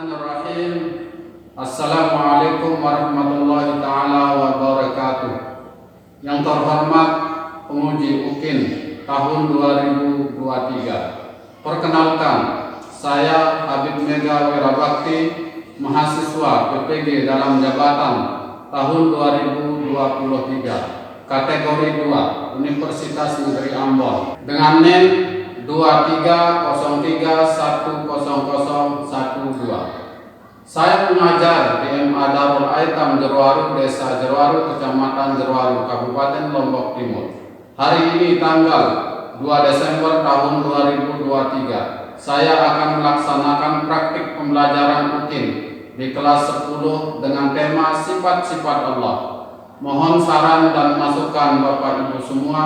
Bismillahirrahmanirrahim. Assalamualaikum warahmatullahi ta'ala wabarakatuh. Yang terhormat penguji UKIN tahun 2023. Perkenalkan, saya Habib Mega Wirabakti, mahasiswa PPG dalam jabatan tahun 2023, kategori 2, Universitas Negeri Ambon, dengan NIM 2303100012. Saya mengajar di MA Darul Aitam Jeruwaru, Desa Jeruwaru, Kecamatan Jeruwaru, Kabupaten Lombok Timur. Hari ini tanggal 2 Desember tahun 2023. Saya akan melaksanakan praktik pembelajaran UKIN di kelas 10 dengan tema sifat-sifat Allah. Mohon saran dan masukan Bapak Ibu semua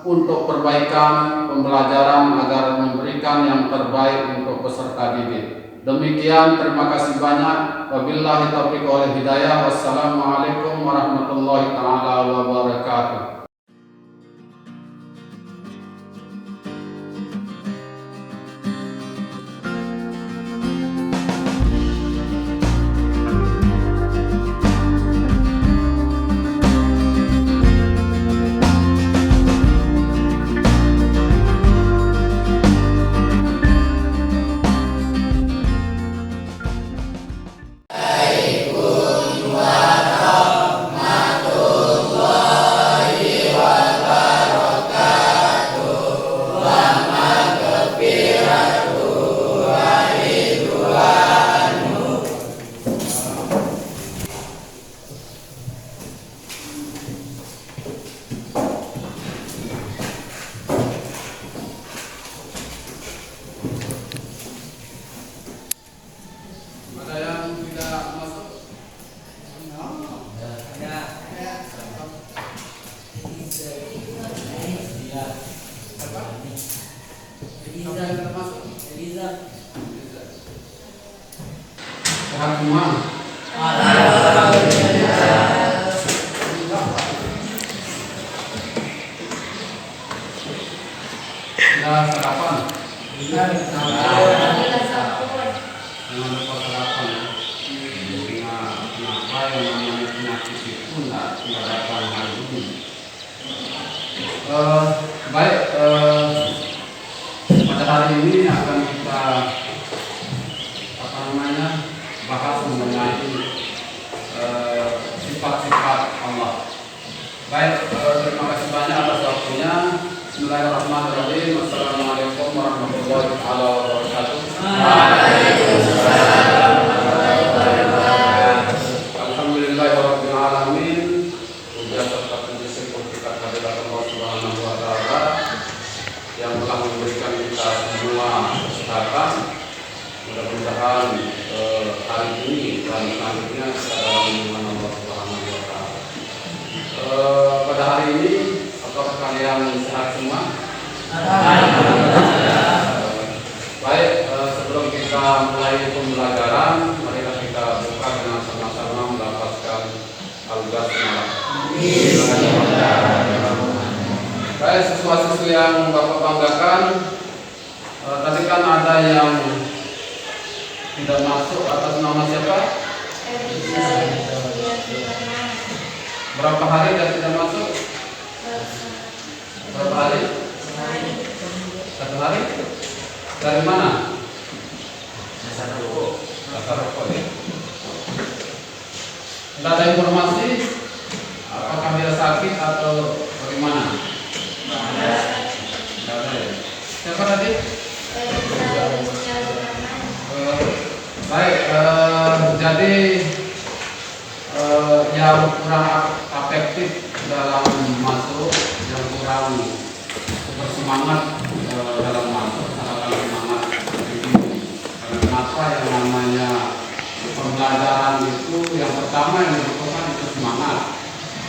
untuk perbaikan pembelajaran agar memberikan yang terbaik untuk peserta didik. Demikian, terima kasih banyak. Wabillahi taufiq wal hidayah. Wassalamualaikum warahmatullahi taala wabarakatuh. Sehat semua. Sudah sarapan? Jangan lupa sarapan. Kenapa yang namanya penyakit itu tidak datang hari ini? Baik, pada hari ini akan kita bahas mengenai sifat-sifat Allah. Baik, terima kasih banyak atas waktunya. Bismillahirrahmanirrahim. Assalamualaikum warahmatullahi wabarakatuh. Alhamdulillahirabbil alamin. Puja serta puji syukur kita kehadirat Allah Subhanahu wa taala yang telah memberikan kita semua kesehatan. Mudah-mudahan hari ini dan selanjutnya kita dalam lindungan Allah Subhanahu wa taala. Pada hari ini apakah kalian sehat semua? Baik, sebelum kita mulai pembelajaran, mari kita buka dengan sama-sama melafazkan Al-Basmalah. Baik, siswa-siswi yang Bapak banggakan, tadi kan ada yang tidak masuk atas nama siapa? Berapa hari dia tidak masuk? Berapa hari? Satu hari? Dari mana? Dasar rokok ya. Tidak ada informasi apakah dia sakit atau bagaimana? Tidak ada ya. Siapa tadi? Baik, jadi yang kurang efektif dalam masuk, yang kurang bersemangat dalam masuk, akan semangat begini. Karena kenapa yang namanya pembelajaran itu yang pertama yang dibutuhkan itu semangat,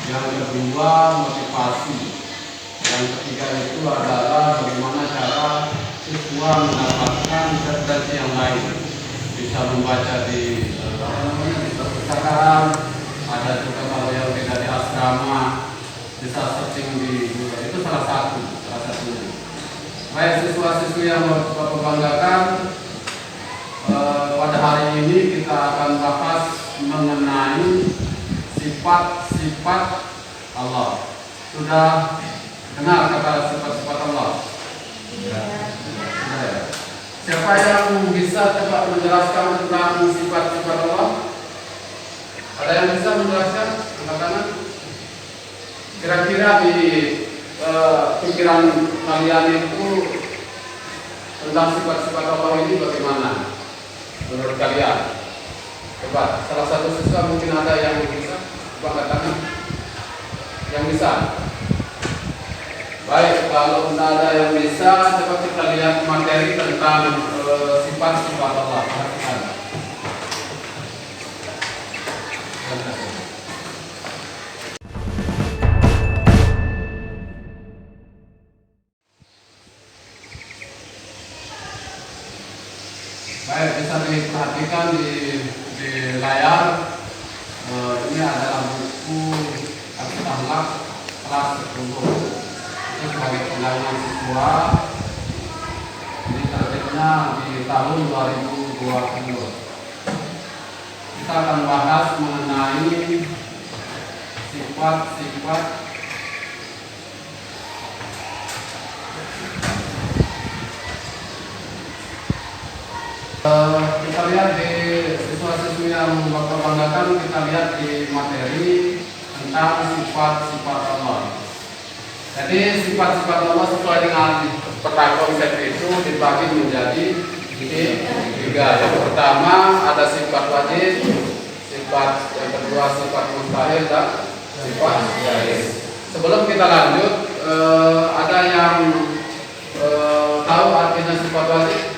yang kedua motivasi, yang ketiga itu adalah bagaimana cara siswa mendapatkan referensi yang lain. Bisa membaca di perpustakaan, ada juga kalau yang tidak di asrama bisa searching di Google. Itu salah satu. Baik, siswa-siswi yang Bapak banggakan, Pada hari ini kita akan bahas mengenai sifat-sifat Allah. Sudah kenal kata sifat-sifat Allah? Ya. Siapa yang bisa coba menjelaskan tentang sifat-sifat Allah? Ada yang bisa menjelaskan? Angkat tangan. Kira-kira di pikiran kalian itu tentang sifat-sifat Allah ini bagaimana menurut kalian? Coba, salah satu siswa mungkin ada yang bisa, coba angkat tangan. Yang bisa? Baik, kalau tidak ada yang bisa, coba kita lihat materi tentang sifat-sifat Allah. Perhatikan. Baik, bisa diperhatikan di layar. Ini adalah buku Al-Akhlaq kelas 10. Ini sebagai penilaian siswa. Ini terbitnya di tahun 2020. Kita akan bahas mengenai sifat-sifat kita lihat di siswa-siswi yang Bapak banggakan, kita lihat di materi tentang sifat-sifat Allah. Jadi sifat-sifat Allah sesuai dengan peta konsep itu dibagi menjadi tiga. Yang pertama ada sifat wajib, yang kedua sifat mustahil, dan sifat jaiz. Sebelum kita lanjut, ada yang tahu artinya sifat wajib?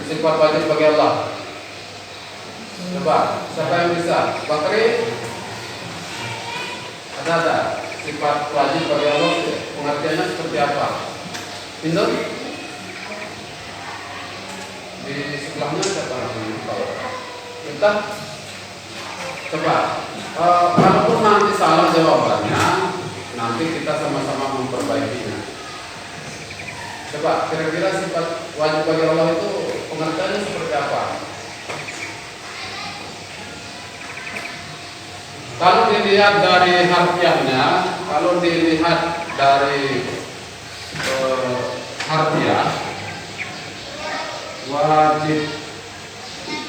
Sifat wajib bagi Allah. Coba, siapa yang bisa? Bakri? Ada. Sifat wajib bagi Allah pengertiannya seperti apa? Pintu? Di sebelahnya siapa yang tahu? Kita? Coba. Kalaupun nanti salah jawabannya, nanti kita sama-sama memperbaikinya. Coba, kira-kira sifat wajib bagi Allah itu pengertiannya seperti apa? Kalau dilihat dari harfiahnya, kalau dilihat dari harfiah wajib.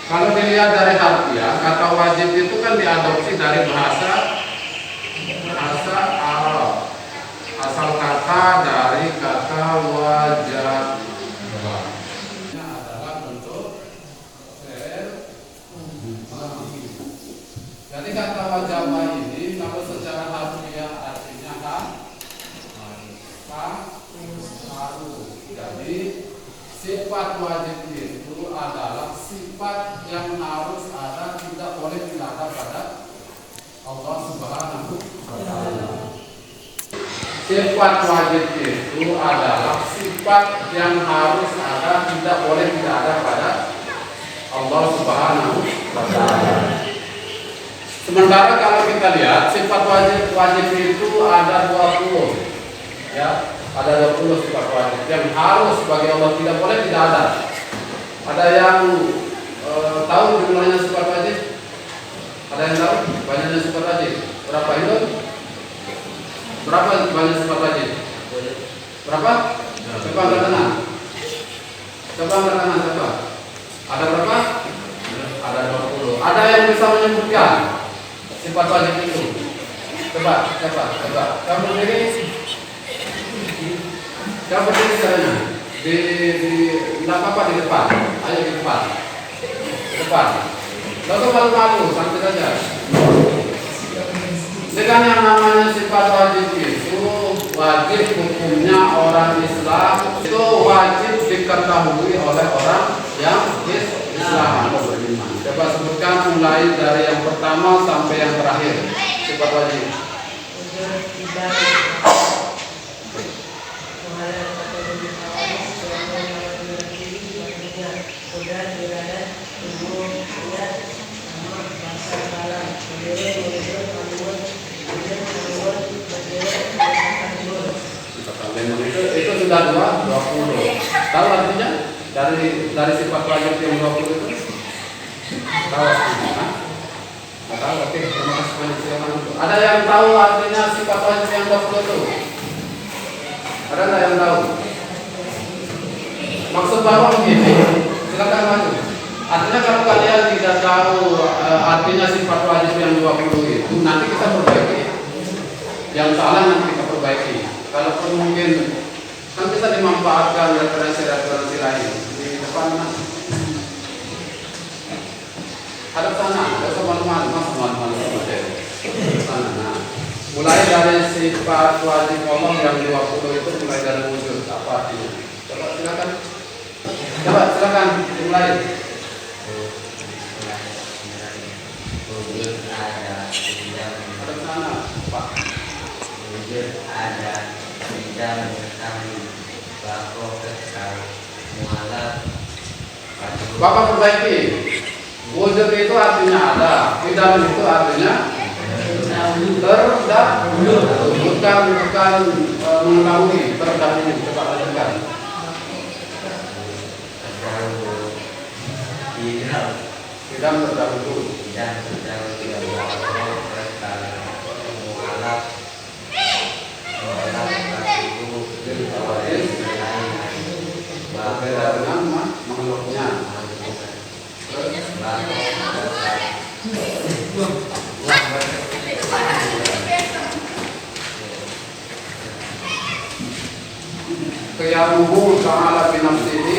Kalau dilihat dari harfiah, kata wajib itu kan diadopsi dari bahasa Arab. Asal kata dari kata wajib. Ini adalah bentuk jadi kata wajaba ini kalau secara harfiah artinya harus. Jadi sifat wajib itu adalah sifat yang harus ada, tidak boleh tidak ada pada Allah Subhanahu wa Ta'ala. Sifat wajib itu adalah sifat yang harus ada, tidak boleh tidak ada pada Allah Subhanahu wa Ta'ala. Sementara kalau kita lihat sifat wajib itu ada 20, ya, ada 20 sifat wajib yang harus bagi Allah, tidak boleh tidak ada. Ada yang tahu jumlahnya sifat wajib? Ada yang tahu banyaknya sifat wajib? Berapa itu? Berapa banyak sifat wajib? Berapa? Coba angkat tangan. Coba. Ada berapa? Ada 20. Ada yang bisa menyebutkan sifat wajib itu? Coba. Kamu berdiri caranya. Tidak apa-apa di depan. Ayo di depan. Lalu malu-malu, santai saja. Dengan yang namanya sifat wajib itu, wajib hukumnya orang Islam itu wajib diketahui oleh orang yang Islam atau beriman. Coba sebutkan mulai dari yang pertama sampai yang terakhir sifat wajib. Itu sudah 20. Tahu artinya? Dari sifat wajib yang 20 itu? Tahu? Nggak tahu, oke. Terima kasih banyak. Silakan. Ada yang tahu artinya sifat wajib yang 20 itu? Ada nggak yang tahu? Maksud bahwa begini, silakan maju. Artinya kalau kalian tidak tahu artinya sifat wajib yang 20 itu, nanti kita perbaiki. Yang salah nanti kita perbaiki. Kalaupun mungkin kan bisa dimanfaatkan referensi-referensi lain di depan mana? Ada sana, ada malu-malu sana. Nah, mulai dari sifat wajib Allah yang 20 itu mulai dari wujud apa artinya? Coba silakan dimulai. Wujud ada Sana, Pak. wujud ada tidak mengetahui bahwa kekal mualaf Bapak perbaiki. Wujud itu artinya ada, tidak itu artinya terdahulu. Bukan mengetahui, terdahulu. Coba lanjutkan. Tidak terdahulu. tidak terdahulu bahwa kekal mualaf Berbeda dengan makhluknya. Qiyamuhu ta'ala bi nafsihi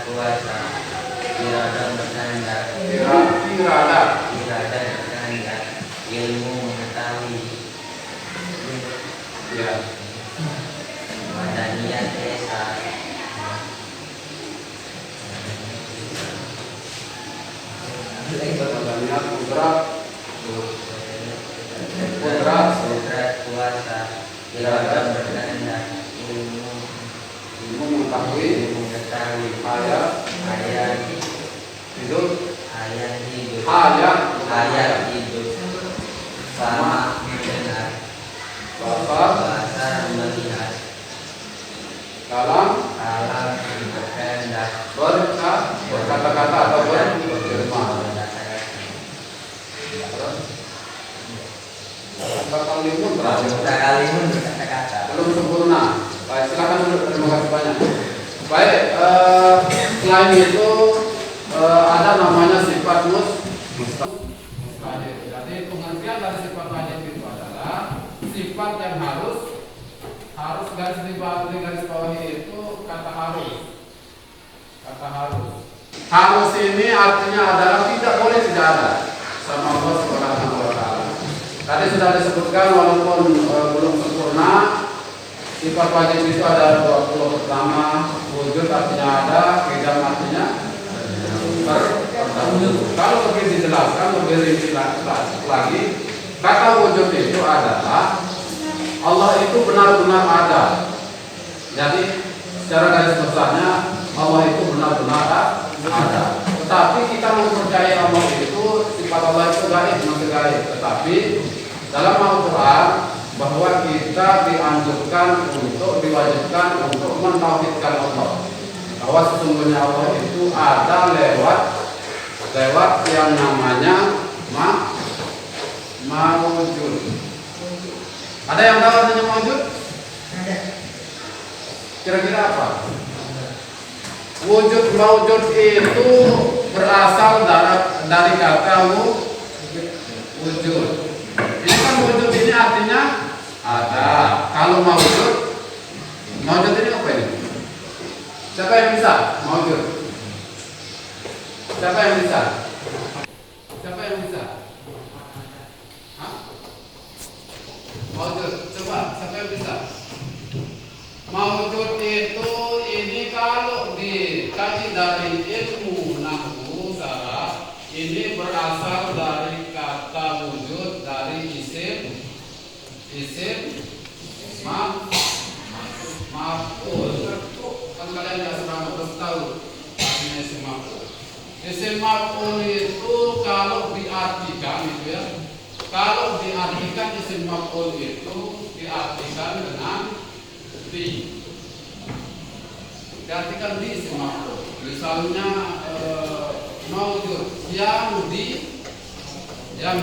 kuasa irada berkehendak ilmu mengetahui ya. wadaniyat esa Adanya kudrat kuasa irada berkehendak ilmu mengetahui ayat hidup hidup sama mendengar bahasa melihat dalam berkehendak berkata-kata atau berfirman. Kalimun berkata-kata belum sempurna. Baik, silakan dulu. Terima kasih banyak. Baik, selain itu ada namanya sifat mustahil. Jadi pengertian dari sifat wajib itu adalah sifat yang harus garis bawahi itu kata harus. Harus ini artinya adalah tidak boleh tidak ada sama Allah Subhanahu wa taala. Tadi sudah disebutkan walaupun belum sempurna. Sifat wajib itu ada 20 pertama, wujud artinya ada, qidam artinya terdahulu. Kalau lebih dijelaskan, lebih rinci lagi, kata wujud itu adalah Allah itu benar-benar ada. Jadi secara garis besarnya Allah itu benar-benar ada. Tetapi kita mempercayai Allah itu sifat Allah itu gaib, masih gaib. Tetapi dalam Al-Quran bahwa kita dianjurkan untuk diwajibkan untuk mentauhidkan Allah, bahwa sesungguhnya Allah itu ada lewat yang namanya mawujud. Ada yang tahu artinya mawujud? Kira-kira apa? Wujud mawujud itu berasal dari kata wujud. Ini kan wujud ini artinya ada. Kalau mawujud ini apa ini? Siapa yang bisa mawujud? Siapa yang bisa? Hah? Mawujud, coba siapa yang bisa? Mawujud itu ini kalau dikaji dari ilmu nahwu syarah ini berasal dari kata wujud dari isim maf'ul. Kan kalian ya sudah tahu artinya isim maf'ul. Isim maf'ul itu kalau diartikan itu ya. Kalau diartikan isim maf'ul itu diartikan dengan di. Perhatikan di semua. Misalnya maujud yang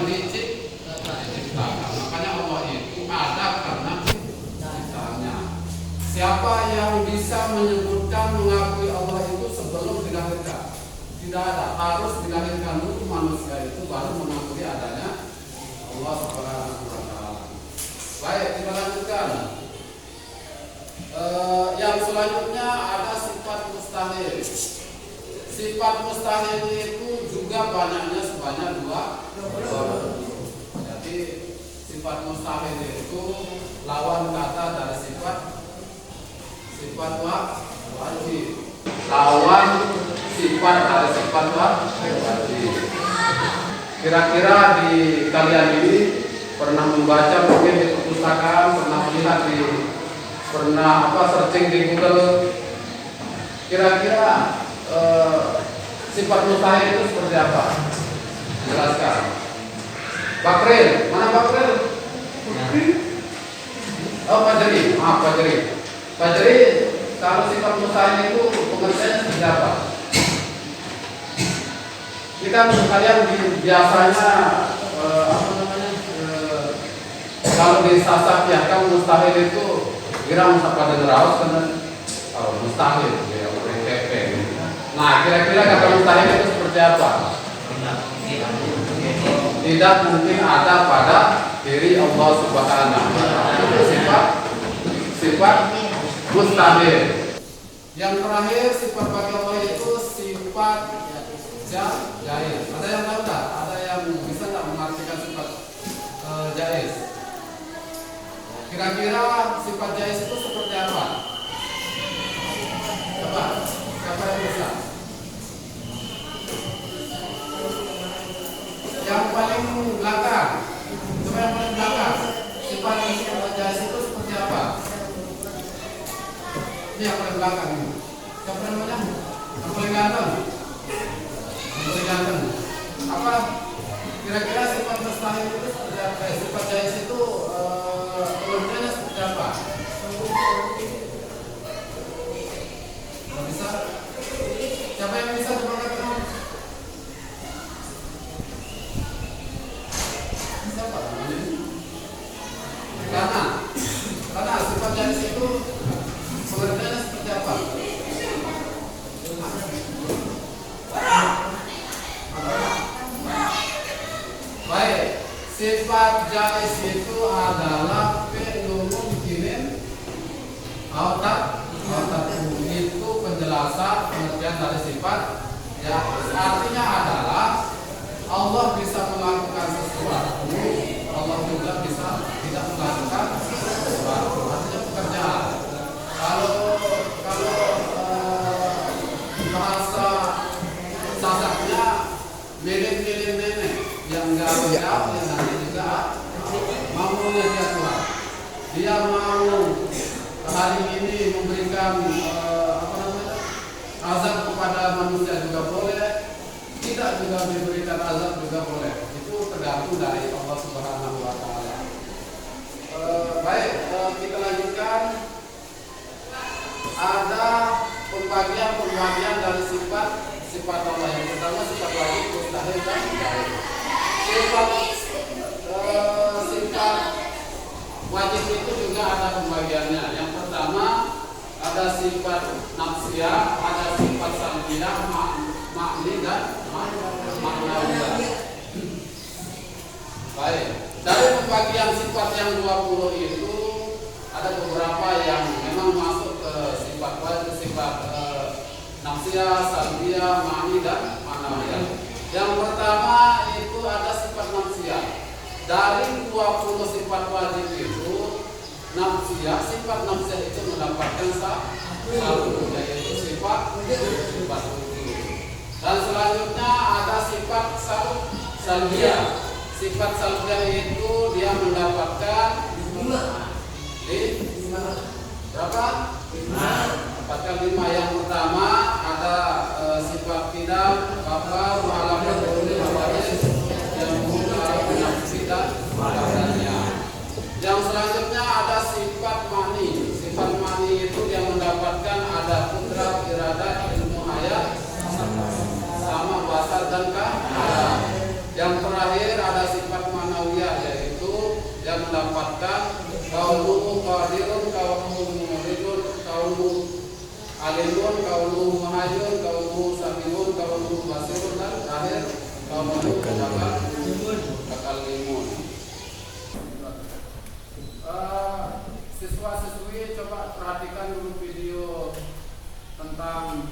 diciptakan. Makanya Allah itu ada karena ciptaannya. Siapa yang bisa menyebutkan mengakui Allah itu sebelum dilahirkan? Tidak ada. Harus dilahirkan dulu manusia itu baru mengakui adanya Allah Subhanahu wa Ta'ala. Baik, kita lanjutkan. Yang selanjutnya ada sifat mustahil. Sifat mustahil itu juga banyaknya sebanyak dua. Jadi sifat mustahil itu lawan kata dari sifat wajib. Lawan sifat dari sifat wajib. Kira-kira di kalian ini pernah membaca mungkin di perpustakaan, pernah melihat pernah searching di Google. Kira-kira sifat mustahil itu seperti apa? Jelaskan. Bakril, mana Bakril? Oh, Fajri, maaf Fajri. Fajri, kalau sifat mustahil itu pengertiannya seperti apa? Kita kalian biasanya kalau di sasab ya kan mustahil itu kira pada ngeraus kan mustahil ya TP. Nah, kira-kira kata mustahil itu seperti apa? Tidak mungkin ada pada diri Allah Subhanahu wa Ta'ala. Itu sifat mustahil. Yang terakhir sifat bagi Allah itu sifat jaiz. Ada yang tahu tak? Ada yang bisa tak mengartikan sifat jaiz? Kira-kira sifat jaiz itu seperti apa? Coba, siapa yang bisa? Yang paling belakang. Coba yang paling belakang. Sifat jaiz itu seperti apa? Ini yang paling belakang ini. Siapa namanya? Yang paling ganteng. Yang apa? Kira-kira sifat mustahil itu seperti apa? Sifat jaiz itu pengertiannya seperti apa? Kalau bisa, siapa yang bisa coba katakan? Siapa namanya? Karena sifat jaiz itu pengertiannya seperti apa? Baik, sifat jaiz itu adalah fi'lun mumkinin autat itu penjelasan pengertian dari sifat jaiz. Artinya adalah Allah bisa melakukan sesuatu, Allah juga bisa tidak melakukan sesuatu. Artinya pekerjaan. Kalau bahasa sasaknya milik nenek yang enggak menjawab, yang nanti juga maunya dia Tuhan. Dia mau hari ini memberikan azab kepada manusia juga boleh, tidak juga diberikan azab juga boleh. Itu tergantung dari Allah Subhanahu wa Ta'ala. Baik, kita lanjutkan. Ada pembagian dari sifat Allah. Yang pertama sifat wajib, mustahil dan jaiz. Sifat wajib itu juga ada pembagiannya. Yang pertama ada sifat nafsiyah, ada sifat salbiyah, makni dan maknawiyah. Baik, dari pembagian sifat yang 20 itu ada beberapa yang memang masuk ke sifat wajib, sifat nafsiyah, salbiyah, makni dan maknawiyah. Yang pertama itu ada sifat nafsiyah. Dari 20 sifat wajib itu sifat nafsiyah itu mendapatkan satu, yaitu sifat wujud. Dan selanjutnya ada sifat salbiyah. Sifat salbiyah itu dia mendapatkan berapa? 5. Yang pertama ada sifat tidak apa walaupun yang dan yang selanjutnya ada sifat mani. Sifat mani dan keadaan. Yang terakhir ada sifat manawiyah, yaitu yang mendapatkan kaunuhu qadirun, kaunuhu muridun, kaunuhu alimun, kaunuhu muhayyun, kaunuhu samiun, kaunuhu basirun, dan terakhir kaunuhu takalimun. Siswa-siswi coba perhatikan dulu video tentang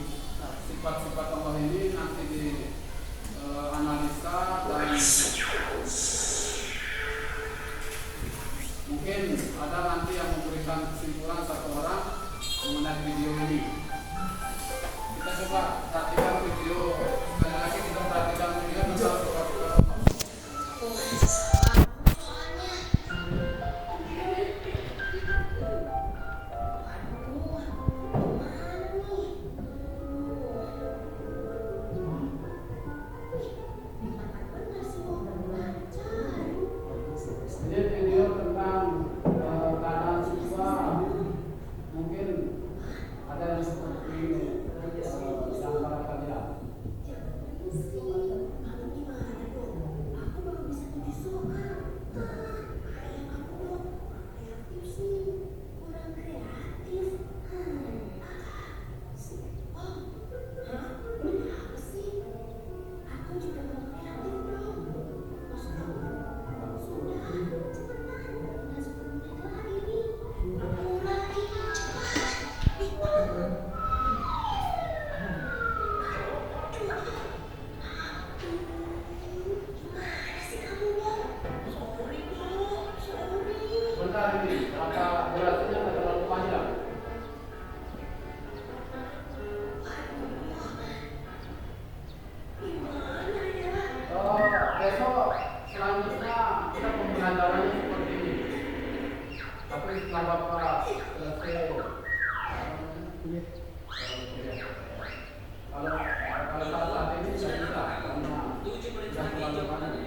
sifat-sifat Allah ini, nanti di analisa dan mungkin ada nanti yang memberikan kesimpulan satu orang mengenai video ini. Kita coba perhatikan video, sekali lagi kita perhatikan video tentang sifat-sifat Allah. Ini video tentang keadaan siswa. Mungkin ada yang seperti yang para kalian. Bentar ini, apa durasinya nggak terlalu panjang? Besok selanjutnya kita pembelajarannya seperti ini. Tapi setelah Bapak selesai, kalau saat ini tidak bisa karena sudah terlalu panjang.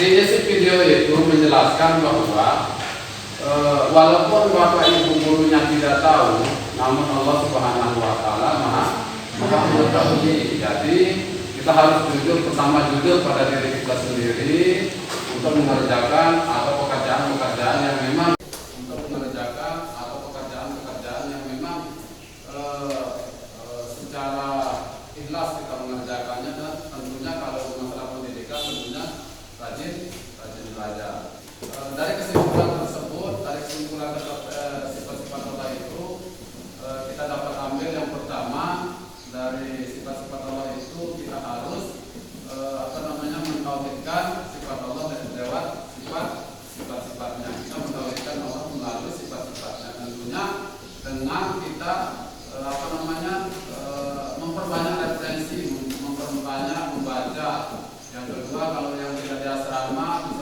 di isi video itu menjelaskan bahwa walaupun bapak ibu gurunya tidak tahu, namun Allah Subhanahu Wa Taala maha mengetahui. Jadi kita harus jujur, pertama jujur pada diri kita sendiri untuk mengerjakan atau pekerjaan-pekerjaan yang memang secara ikhlas kita mengerjakannya, dan tentunya kalau masalah pendidikan tentunya rajin belajar. Dari kesimpulan tersebut, dari kesimpulan sifat-sifat Allah itu, kita dapat ambil yang pertama dari sifat-sifat Allah itu kita harus mentauhidkan sifat Allah dan lewat sifat-sifatnya. Kita mentauhidkan Allah melalui sifat-sifatnya, tentunya dengan kita memperbanyak referensi, memperbanyak membaca. Yang kedua, kalau yang tidak di asrama